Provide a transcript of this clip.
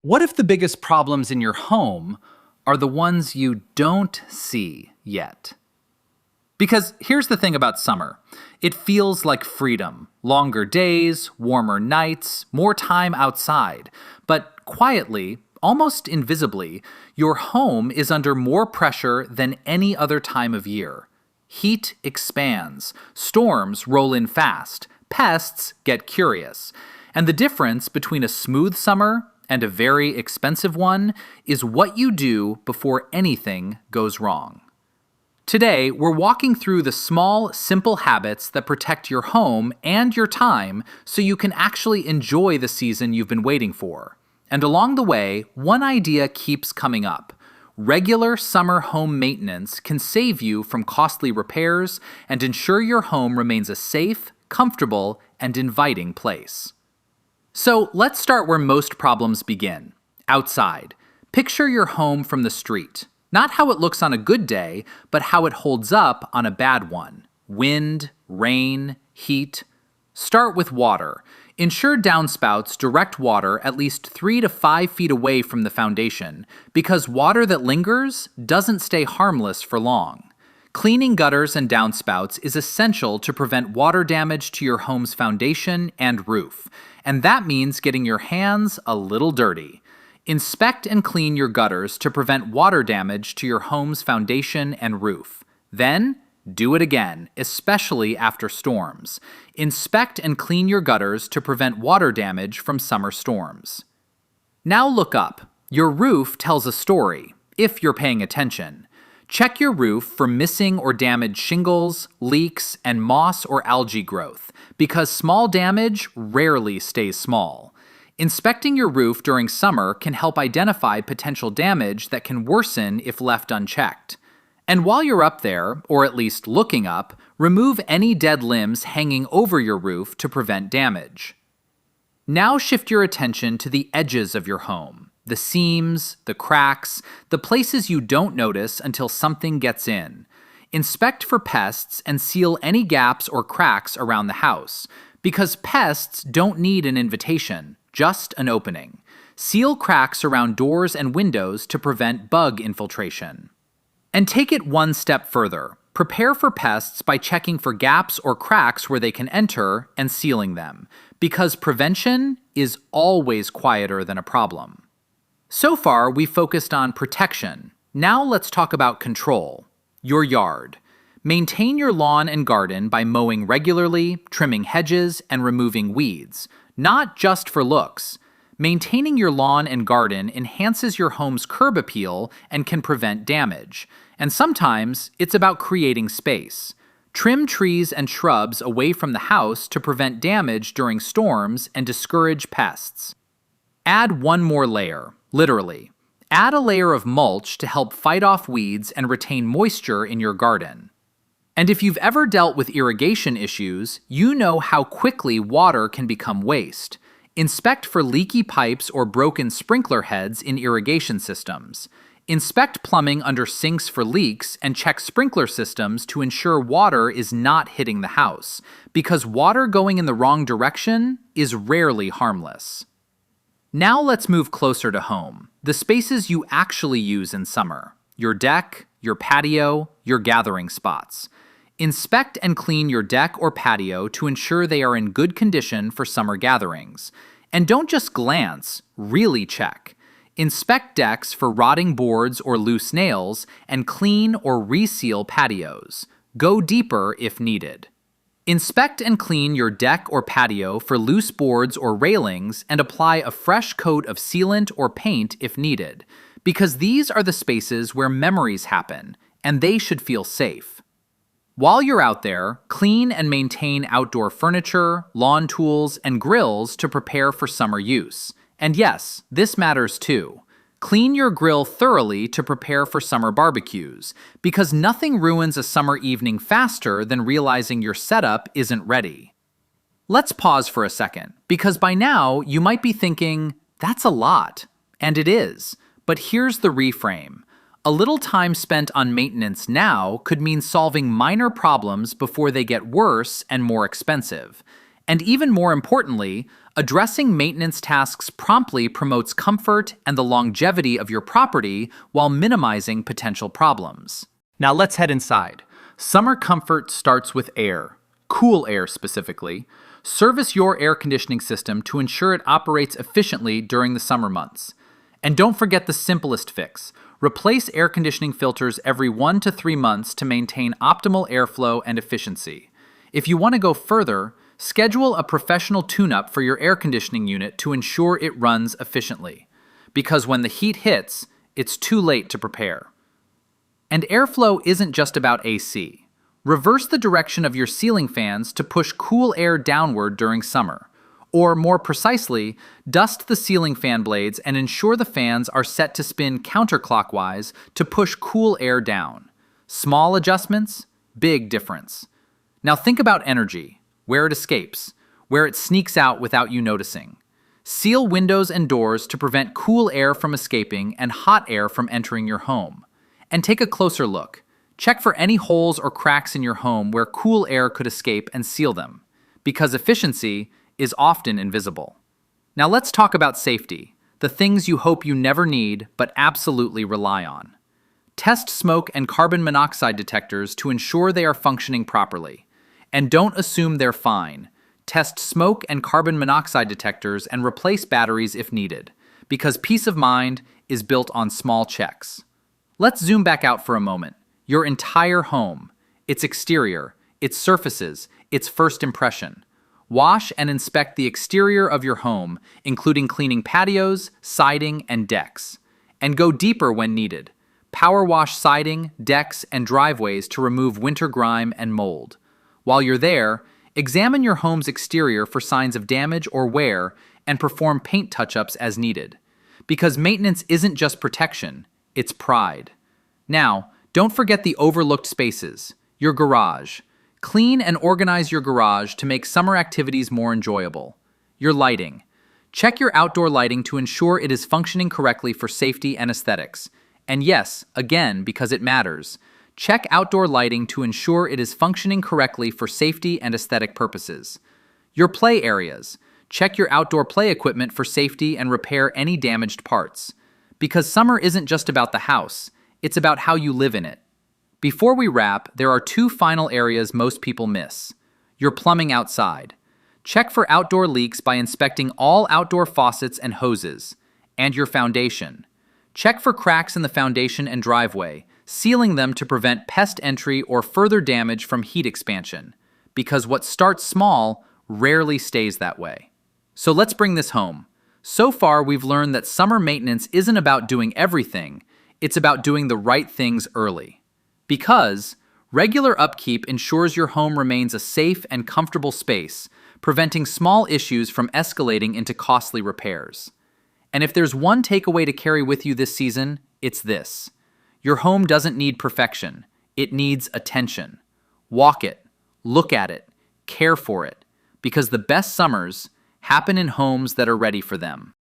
What if the biggest problems in your home are the ones you don't see yet? Because here's the thing about summer, it feels like freedom. Longer days, warmer nights, more time outside. But quietly, almost invisibly, your home is under more pressure than any other time of year. Heat expands, storms roll in fast, pests get curious. And the difference between a smooth summer and a very expensive one is what you do before anything goes wrong. Today, we're walking through the small, simple habits that protect your home and your time so you can actually enjoy the season you've been waiting for. And along the way, one idea keeps coming up. Regular summer home maintenance can save you from costly repairs and ensure your home remains a safe, comfortable, and inviting place. So let's start where most problems begin, outside. Picture your home from the street. Not how it looks on a good day, but how it holds up on a bad one. Wind, rain, heat. Start with water. Ensure downspouts direct water at least 3 to 5 feet away from the foundation, because water that lingers doesn't stay harmless for long. Cleaning gutters and downspouts is essential to prevent water damage to your home's foundation and roof, and that means getting your hands a little dirty. Inspect and clean your gutters to prevent water damage to your home's foundation and roof. Then, do it again, especially after storms. Inspect and clean your gutters to prevent water damage from summer storms. Now look up. Your roof tells a story, if you're paying attention. Check your roof for missing or damaged shingles, leaks, and moss or algae growth, because small damage rarely stays small. Inspecting your roof during summer can help identify potential damage that can worsen if left unchecked. And while you're up there, or at least looking up, remove any dead limbs hanging over your roof to prevent damage. Now shift your attention to the edges of your home, the seams, the cracks, the places you don't notice until something gets in. Inspect for pests and seal any gaps or cracks around the house, because pests don't need an invitation, just an opening. Seal cracks around doors and windows to prevent bug infiltration. And take it one step further. Prepare for pests by checking for gaps or cracks where they can enter and sealing them, because prevention is always quieter than a problem. So far, we've focused on protection. Now let's talk about control. Your yard. Maintain your lawn and garden by mowing regularly, trimming hedges, and removing weeds. Not just for looks. Maintaining your lawn and garden enhances your home's curb appeal and can prevent damage. And sometimes, it's about creating space. Trim trees and shrubs away from the house to prevent damage during storms and discourage pests. Add one more layer, literally. Add a layer of mulch to help fight off weeds and retain moisture in your garden. And if you've ever dealt with irrigation issues, you know how quickly water can become waste. Inspect for leaky pipes or broken sprinkler heads in irrigation systems. Inspect plumbing under sinks for leaks and check sprinkler systems to ensure water is not hitting the house, because water going in the wrong direction is rarely harmless. Now let's move closer to home, the spaces you actually use in summer. Your deck, your patio, your gathering spots. Inspect and clean your deck or patio to ensure they are in good condition for summer gatherings. And don't just glance, really check. Inspect decks for rotting boards or loose nails, and clean or reseal patios. Go deeper if needed. Inspect and clean your deck or patio for loose boards or railings and apply a fresh coat of sealant or paint if needed, because these are the spaces where memories happen, and they should feel safe. While you're out there, clean and maintain outdoor furniture, lawn tools, and grills to prepare for summer use. And yes, this matters too. Clean your grill thoroughly to prepare for summer barbecues, because nothing ruins a summer evening faster than realizing your setup isn't ready. Let's pause for a second, because by now you might be thinking, that's a lot. And it is. But here's the reframe. A little time spent on maintenance now could mean solving minor problems before they get worse and more expensive. And even more importantly, addressing maintenance tasks promptly promotes comfort and the longevity of your property while minimizing potential problems. Now let's head inside. Summer comfort starts with air, cool air specifically. Service your air conditioning system to ensure it operates efficiently during the summer months. And don't forget the simplest fix. Replace air conditioning filters every 1 to 3 months to maintain optimal airflow and efficiency. If you want to go further, schedule a professional tune-up for your air conditioning unit to ensure it runs efficiently. Because when the heat hits, it's too late to prepare. And airflow isn't just about AC. Reverse the direction of your ceiling fans to push cool air downward during summer. Or more precisely, dust the ceiling fan blades and ensure the fans are set to spin counterclockwise to push cool air down. Small adjustments, big difference. Now think about energy, where it escapes, where it sneaks out without you noticing. Seal windows and doors to prevent cool air from escaping and hot air from entering your home. And take a closer look. Check for any holes or cracks in your home where cool air could escape and seal them, because efficiency is often invisible. Now let's talk about safety, the things you hope you never need but absolutely rely on. Test smoke and carbon monoxide detectors to ensure they are functioning properly. And don't assume they're fine. Test smoke and carbon monoxide detectors and replace batteries if needed, because peace of mind is built on small checks. Let's zoom back out for a moment. Your entire home, its exterior, its surfaces, its first impression. Wash and inspect the exterior of your home, including cleaning patios, siding, and decks. And go deeper when needed. Power wash siding, decks, and driveways to remove winter grime and mold. While you're there, examine your home's exterior for signs of damage or wear and perform paint touch-ups as needed. Because maintenance isn't just protection, it's pride. Now, don't forget the overlooked spaces, your garage. Clean and organize your garage to make summer activities more enjoyable. Your lighting. Check your outdoor lighting to ensure it is functioning correctly for safety and aesthetics. And yes, again, because it matters, check outdoor lighting to ensure it is functioning correctly for safety and aesthetic purposes. Your play areas. Check your outdoor play equipment for safety and repair any damaged parts. Because summer isn't just about the house, it's about how you live in it. Before we wrap, there are 2 final areas most people miss. Your plumbing outside. Check for outdoor leaks by inspecting all outdoor faucets and hoses. And your foundation. Check for cracks in the foundation and driveway, sealing them to prevent pest entry or further damage from heat expansion. Because what starts small rarely stays that way. So let's bring this home. So far, we've learned that summer maintenance isn't about doing everything, it's about doing the right things early. Because regular upkeep ensures your home remains a safe and comfortable space, preventing small issues from escalating into costly repairs. And if there's one takeaway to carry with you this season, it's this. Your home doesn't need perfection. It needs attention. Walk it, look at it, care for it, because the best summers happen in homes that are ready for them.